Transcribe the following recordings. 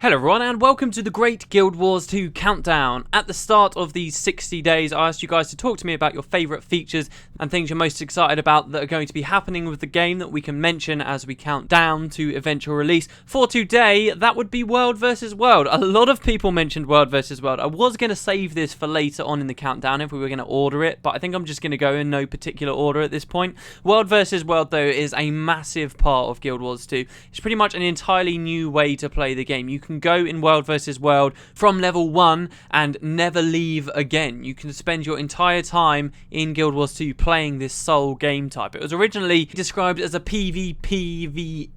Hello everyone and welcome to the Great Guild Wars 2 Countdown. At the start of these 60 days, I asked you guys to talk to me about your favourite features and things you're most excited about that are going to be happening with the game that we can mention as we count down to eventual release. For today, that would be World vs. World. A lot of people mentioned World vs. World. I was going to save this for later on in the countdown if we were going to order it, but I think I'm just going to go in no particular order at this point. World vs. World, though, is a massive part of Guild Wars 2. It's pretty much an entirely new way to play the game. You can go in World vs. World from level 1 and never leave again. You can spend your entire time in Guild Wars 2 playing this sole game type. It was originally described as a PvPvE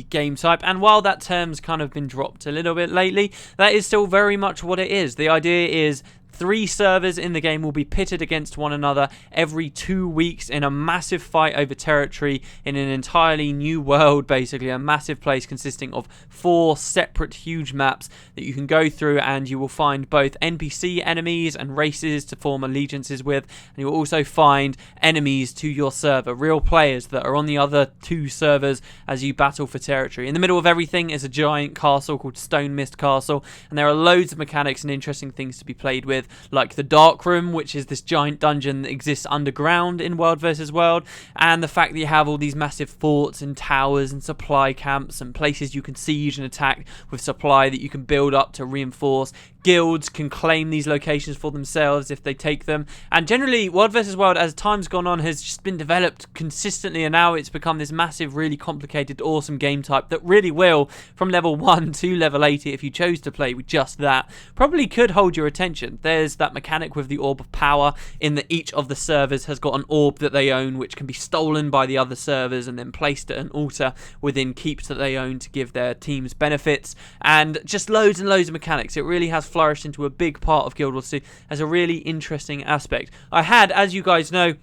game type, and while that term's kind of been dropped a little bit lately, that is still very much what it is. The idea is 3 servers in the game will be pitted against one another every 2 weeks in a massive fight over territory in an entirely new world, basically a massive place consisting of 4 separate huge maps that you can go through, and you will find both NPC enemies and races to form allegiances with, and you'll also find enemies to your server, real players that are on the other 2 servers as you battle for territory. In the middle of everything is a giant castle called Stone Mist Castle, and there are loads of mechanics and interesting things to be played with, like the Dark Room, which is this giant dungeon that exists underground in World vs. World, and the fact that you have all these massive forts and towers and supply camps and places you can siege and attack with supply that you can build up to reinforce. Guilds can claim these locations for themselves if they take them, and generally World vs. World, as time's gone on, has just been developed consistently, and now it's become this massive, really complicated, awesome game type that really will, from level 1 to level 80, if you chose to play with just that, probably could hold your attention. There's that mechanic with the Orb of Power, in that each of the servers has got an orb that they own which can be stolen by the other servers and then placed at an altar within keeps that they own to give their teams benefits, and just loads and loads of mechanics. It really has flourished into a big part of Guild Wars 2 as a really interesting aspect. I had, as you guys know,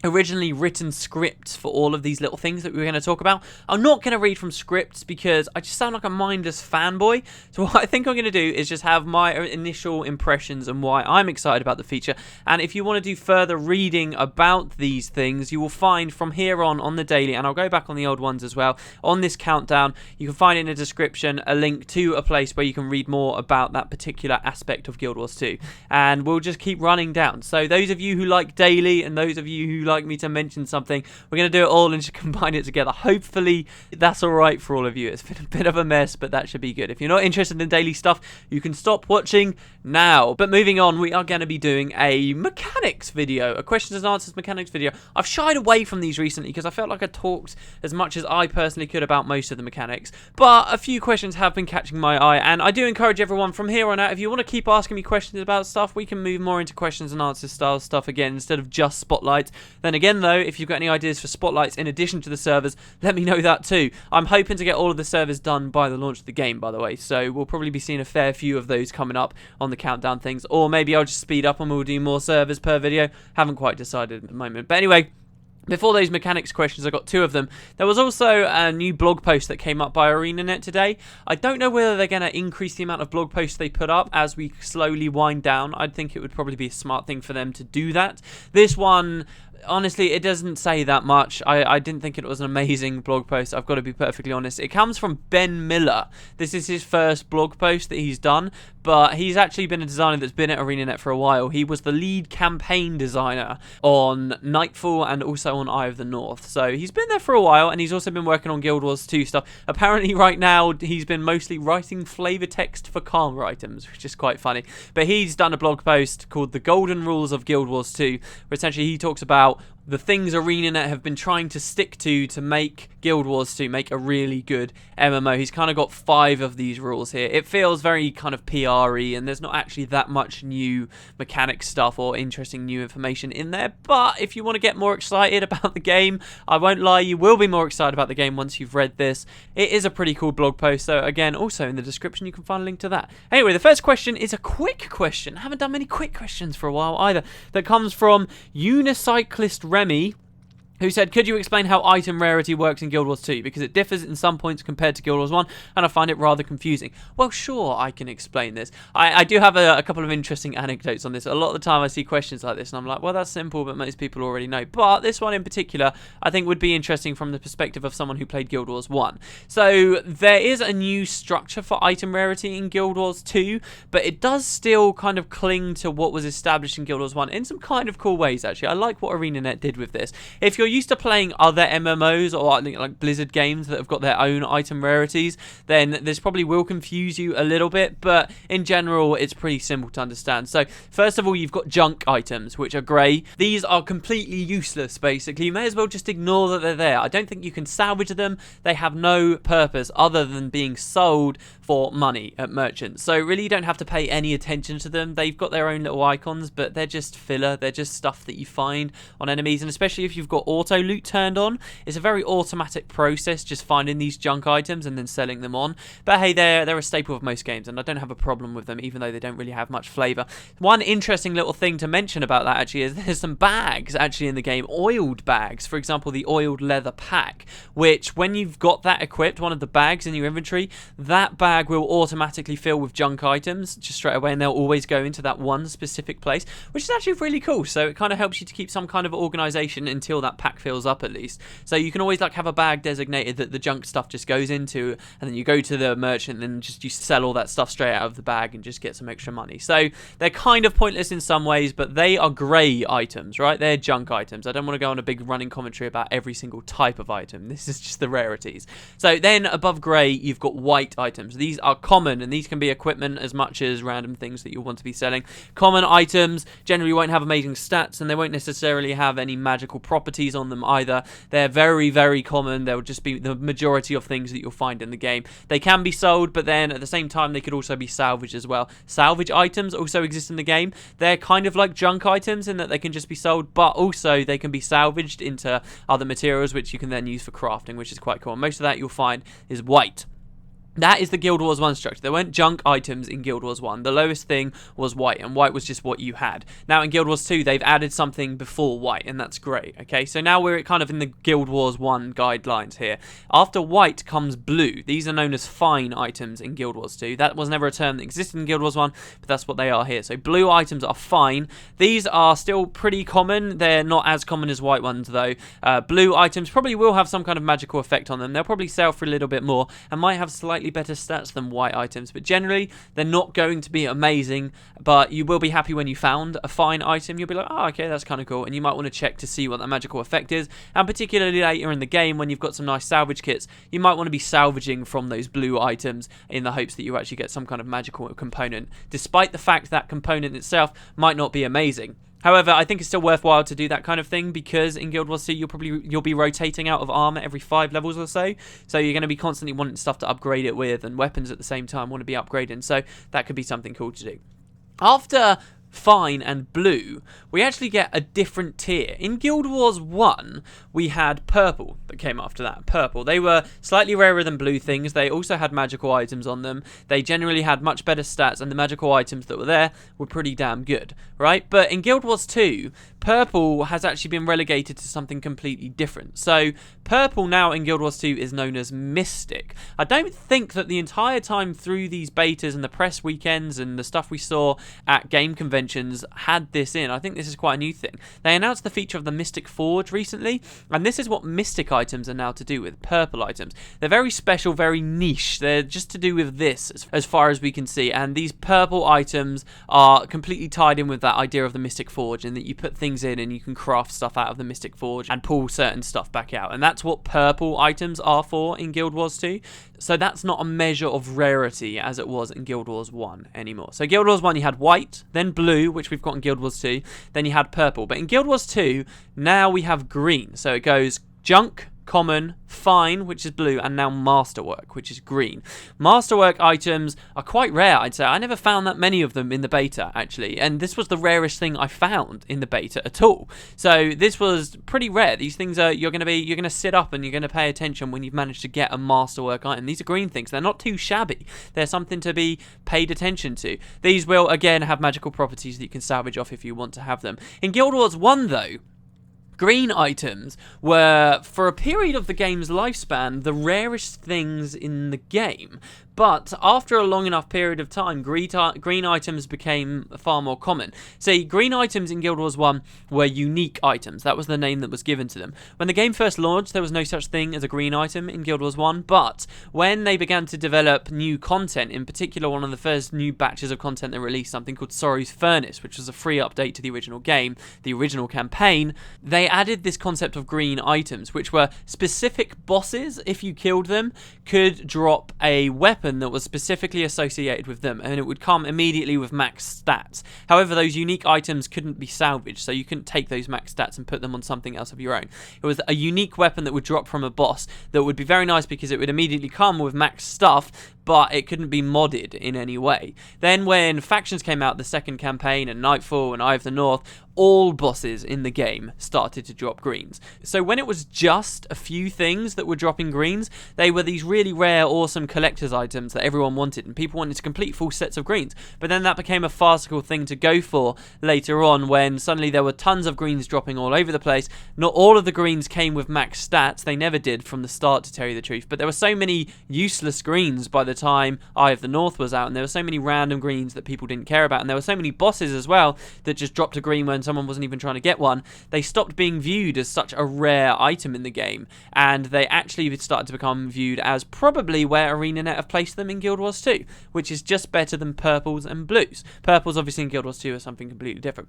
originally written scripts for all of these little things that we were going to talk about. I'm not going to read from scripts because I just sound like a mindless fanboy. So what I think I'm going to do is just have my initial impressions and why I'm excited about the feature. And if you want to do further reading about these things, you will find from here on the daily, and I'll go back on the old ones as well, on this countdown, you can find in the description a link to a place where you can read more about that particular aspect of Guild Wars 2. And we'll just keep running down. So those of you who like daily and those of you who like me to mention something, we're going to do it all and just combine it together. Hopefully that's alright for all of you. It's been a bit of a mess, but that should be good. If you're not interested in daily stuff, you can stop watching now. But moving on, we are going to be doing a mechanics video, a questions and answers mechanics video. I've shied away from these recently because I felt like I talked as much as I personally could about most of the mechanics, but a few questions have been catching my eye, and I do encourage everyone from here on out, if you want to keep asking me questions about stuff, we can move more into questions and answers style stuff again instead of just spotlights. Then again though, if you've got any ideas for spotlights in addition to the servers, let me know that too. I'm hoping to get all of the servers done by the launch of the game, by the way, so we'll probably be seeing a fair few of those coming up on the countdown things, or maybe I'll just speed up and we'll do more servers per video. Haven't quite decided at the moment, but anyway, before those mechanics questions, I got 2 of them. There was also a new blog post that came up by ArenaNet today. I don't know whether they're going to increase the amount of blog posts they put up as we slowly wind down. I think it would probably be a smart thing for them to do that. This one, honestly, it doesn't say that much. I didn't think it was an amazing blog post, I've got to be perfectly honest. It comes from Ben Miller. This is his first blog post that he's done, but he's actually been a designer that's been at ArenaNet for a while. He was the lead campaign designer on Nightfall and also on Eye of the North. So he's been there for a while, and he's also been working on Guild Wars 2 stuff. Apparently right now he's been mostly writing flavor text for car items, which is quite funny. But he's done a blog post called The Golden Rules of Guild Wars 2, where essentially he talks about the things ArenaNet have been trying to stick to make Guild Wars 2 make a really good MMO. He's kind of got 5 of these rules here. It feels very kind of PR-y, and there's not actually that much new mechanic stuff or interesting new information in there. But if you want to get more excited about the game, I won't lie, you will be more excited about the game once you've read this. It is a pretty cool blog post, so again, also in the description you can find a link to that. Anyway, the first question is a quick question. I haven't done many quick questions for a while either. That comes from Unicyclist Remy, who said, could you explain how item rarity works in Guild Wars 2? Because it differs in some points compared to Guild Wars 1, and I find it rather confusing. Well, sure, I can explain this. I do have a couple of interesting anecdotes on this. A lot of the time I see questions like this, and I'm like, well, that's simple, but most people already know. But this one in particular, I think would be interesting from the perspective of someone who played Guild Wars 1. So there is a new structure for item rarity in Guild Wars 2, but it does still kind of cling to what was established in Guild Wars 1 in some kind of cool ways, actually. I like what ArenaNet did with this. If you're used to playing other MMOs or like Blizzard games that have got their own item rarities, then this probably will confuse you a little bit, but in general it's pretty simple to understand. So first of all, you've got junk items, which are grey. These are completely useless, basically. You may as well just ignore that they're there. I don't think you can salvage them. They have no purpose other than being sold for money at merchants. So really you don't have to pay any attention to them. They've got their own little icons, but they're just filler. They're just stuff that you find on enemies, and especially if you've got auto loot turned on, it's a very automatic process just finding these junk items and then selling them on. But hey, they're a staple of most games, and I don't have a problem with them, even though they don't really have much flavour. One interesting little thing to mention about that actually is there's some bags actually in the game, oiled bags. For example, the oiled leather pack, which when you've got that equipped, one of the bags in your inventory, that bag will automatically fill with junk items just straight away, and they'll always go into that one specific place, which is actually really cool. So it kind of helps you to keep some kind of organisation until that pack fills up at least. So you can always like have a bag designated that the junk stuff just goes into, and then you go to the merchant and then just you sell all that stuff straight out of the bag and just get some extra money. So they're kind of pointless in some ways, but they are grey items, right? They're junk items. I don't want to go on a big running commentary about every single type of item. This is just the rarities. So then above grey, you've got white items. These are common, and these can be equipment as much as random things that you'll want to be selling. Common items generally won't have amazing stats, and they won't necessarily have any magical properties on them either. They're very, very common. They'll just be the majority of things that you'll find in the game. They can be sold, but then at the same time, they could also be salvaged as well. Salvage items also exist in the game. They're kind of like junk items in that they can just be sold, but also they can be salvaged into other materials, which you can then use for crafting, which is quite cool. And most of that you'll find is white. That is the Guild Wars 1 structure. There weren't junk items in Guild Wars 1. The lowest thing was white, and white was just what you had. Now in Guild Wars 2, they've added something before white, and that's great, okay? So now we're kind of in the Guild Wars 1 guidelines here. After white comes blue. These are known as fine items in Guild Wars 2. That was never a term that existed in Guild Wars 1, but that's what they are here. So blue items are fine. These are still pretty common. They're not as common as white ones, though. Blue items probably will have some kind of magical effect on them. They'll probably sell for a little bit more, and might have slightly better stats than white items, but generally they're not going to be amazing. But you will be happy when you found a fine item. You'll be like, oh, okay, that's kind of cool, and you might want to check to see what that magical effect is. And particularly later in the game, when you've got some nice salvage kits, you might want to be salvaging from those blue items in the hopes that you actually get some kind of magical component, despite the fact that component itself might not be amazing. However, I think it's still worthwhile to do that kind of thing, because in Guild Wars 2 you'll be rotating out of armor every 5 levels or so. So you're going to be constantly wanting stuff to upgrade it with, and weapons at the same time want to be upgrading. So that could be something cool to do. After fine and blue, we actually get a different tier. In Guild Wars 1, we had purple that came after that. Purple. They were slightly rarer than blue things. They also had magical items on them. They generally had much better stats, and the magical items that were there were pretty damn good, right? But in Guild Wars 2, purple has actually been relegated to something completely different. So purple now in Guild Wars 2 is known as Mystic. I don't think that the entire time through these betas and the press weekends and the stuff we saw at game conventions had this in. I think this is quite a new thing. They announced the feature of the Mystic Forge recently, and this is what Mystic items are now to do with, purple items. They're very special, very niche. They're just to do with this as far as we can see, and these purple items are completely tied in with that idea of the Mystic Forge, and that you put things in and you can craft stuff out of the Mystic Forge and pull certain stuff back out, and that's what purple items are for in Guild Wars 2. So that's not a measure of rarity as it was in Guild Wars 1 anymore. So Guild Wars 1 you had white, then blue, which we've got in Guild Wars 2, then you had purple. But in Guild Wars 2, now we have green. So it goes junk, common, fine, which is blue, and now masterwork, which is green. Masterwork items are quite rare, I'd say. I never found that many of them in the beta, actually, and this was the rarest thing I found in the beta at all. So this was pretty rare. These things are you're going to sit up and you're going to pay attention when you've managed to get a masterwork item. These are green things. They're not too shabby. They're something to be paid attention to. These will again have magical properties that you can salvage off if you want to have them. In Guild Wars 1 though, Green items were, for a period of the game's lifespan, the rarest things in the game. But after a long enough period of time, green items became far more common. See, green items in Guild Wars 1 were unique items. That was the name that was given to them. When the game first launched, there was no such thing as a green item in Guild Wars 1, but when they began to develop new content, in particular one of the first new batches of content they released, something called Sorrow's Furnace, which was a free update to the original game, the original campaign, they added this concept of green items, which were specific bosses, if you killed them, could drop a weapon that was specifically associated with them, and it would come immediately with max stats. However, those unique items couldn't be salvaged, so you couldn't take those max stats and put them on something else of your own. It was a unique weapon that would drop from a boss that would be very nice because it would immediately come with max stuff, but it couldn't be modded in any way. Then when Factions came out, the second campaign, and Nightfall, and Eye of the North, all bosses in the game started to drop greens. So when it was just a few things that were dropping greens, they were these really rare, awesome collector's items that everyone wanted, and people wanted to complete full sets of greens. But then that became a farcical thing to go for later on when suddenly there were tons of greens dropping all over the place. Not all of the greens came with max stats, they never did from the start, to tell you the truth, but there were so many useless greens by the time Eye of the North was out, and there were so many random greens that people didn't care about, and there were so many bosses as well that just dropped a green when someone wasn't even trying to get one. They stopped being viewed as such a rare item in the game, and they actually started to become viewed as probably where ArenaNet have placed them in Guild Wars 2, which is just better than purples and blues. Purples obviously in Guild Wars 2 are something completely different.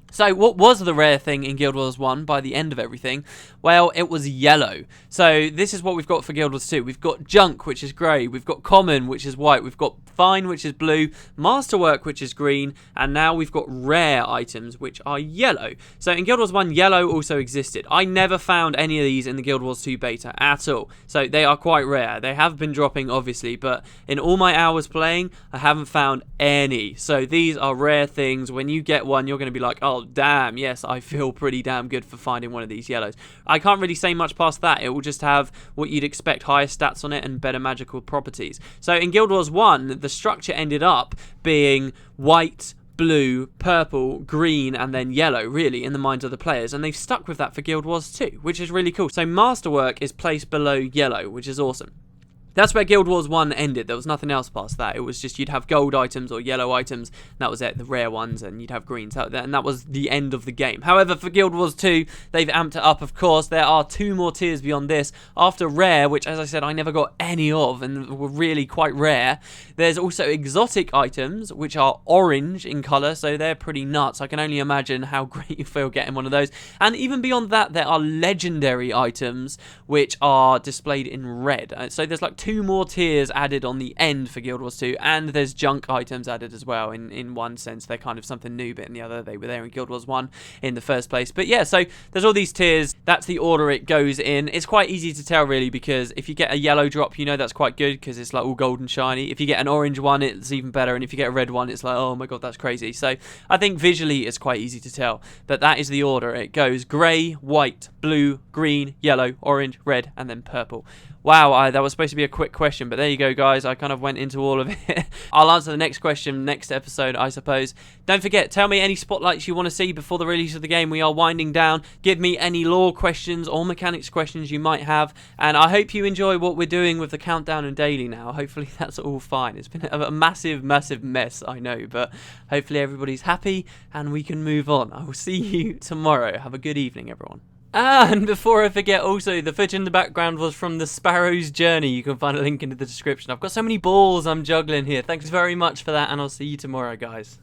So what was the rare thing in Guild Wars 1 by the end of everything? Well, it was yellow. So this is what we've got for Guild Wars 2. We've got Junk, which is grey. We've got Common, which is white. We've got Fine, which is blue. Masterwork, which is green. And now we've got rare items, which are yellow. So in Guild Wars 1, yellow also existed. I never found any of these in the Guild Wars 2 beta at all. So they are quite rare. They have been dropping, obviously, but in all my hours playing, I haven't found any. So these are rare things. When you get one, you're going to be like, oh, damn, yes, I feel pretty damn good for finding one of these yellows. I can't really say much past that. It will just have what you'd expect, higher stats on it and better magical properties. So in Guild Wars 1, the structure ended up being white, blue, purple, green, and then yellow, really, in the minds of the players. And they've stuck with that for Guild Wars 2, which is really cool. So Masterwork is placed below yellow, which is awesome. That's where Guild Wars 1 ended. There was nothing else past that. It was just you'd have gold items or yellow items. That was it, the rare ones, and you'd have greens out there, and that was the end of the game. However, for Guild Wars 2, they've amped it up, of course. There are 2 more tiers beyond this. After rare, which, as I said, I never got any of and were really quite rare, there's also exotic items, which are orange in colour, so they're pretty nuts. I can only imagine how great you feel getting one of those. And even beyond that, there are legendary items, which are displayed in red. So there's like 2 more tiers added on the end for Guild Wars 2, and there's junk items added as well. In one sense, they're kind of something new, but in the other, they were there in Guild Wars 1 in the first place. But yeah, so there's all these tiers. That's the order it goes in. It's quite easy to tell, really, because if you get a yellow drop, you know that's quite good because it's like all gold and shiny. If you get an orange one, it's even better, and if you get a red one, it's like, oh my god, that's crazy. So I think visually it's quite easy to tell, but that is the order. It goes grey, white, blue, green, yellow, orange, red, and then purple. Wow, that was supposed to be a quick question, but there you go, guys. I kind of went into all of it. I'll answer the next question next episode, I suppose. Don't forget, tell me any spotlights you want to see before the release of the game. We are winding down. Give me any lore questions or mechanics questions you might have, and I hope you enjoy what we're doing with the countdown and daily now. Hopefully that's all fine. It's been a massive, massive mess, I know, but hopefully everybody's happy and we can move on. I will see you tomorrow. Have a good evening, everyone. And before I forget, also, the footage in the background was from the Sparrow's Journey. You can find a link in the description. I've got so many balls I'm juggling here. Thanks very much for that, and I'll see you tomorrow, guys.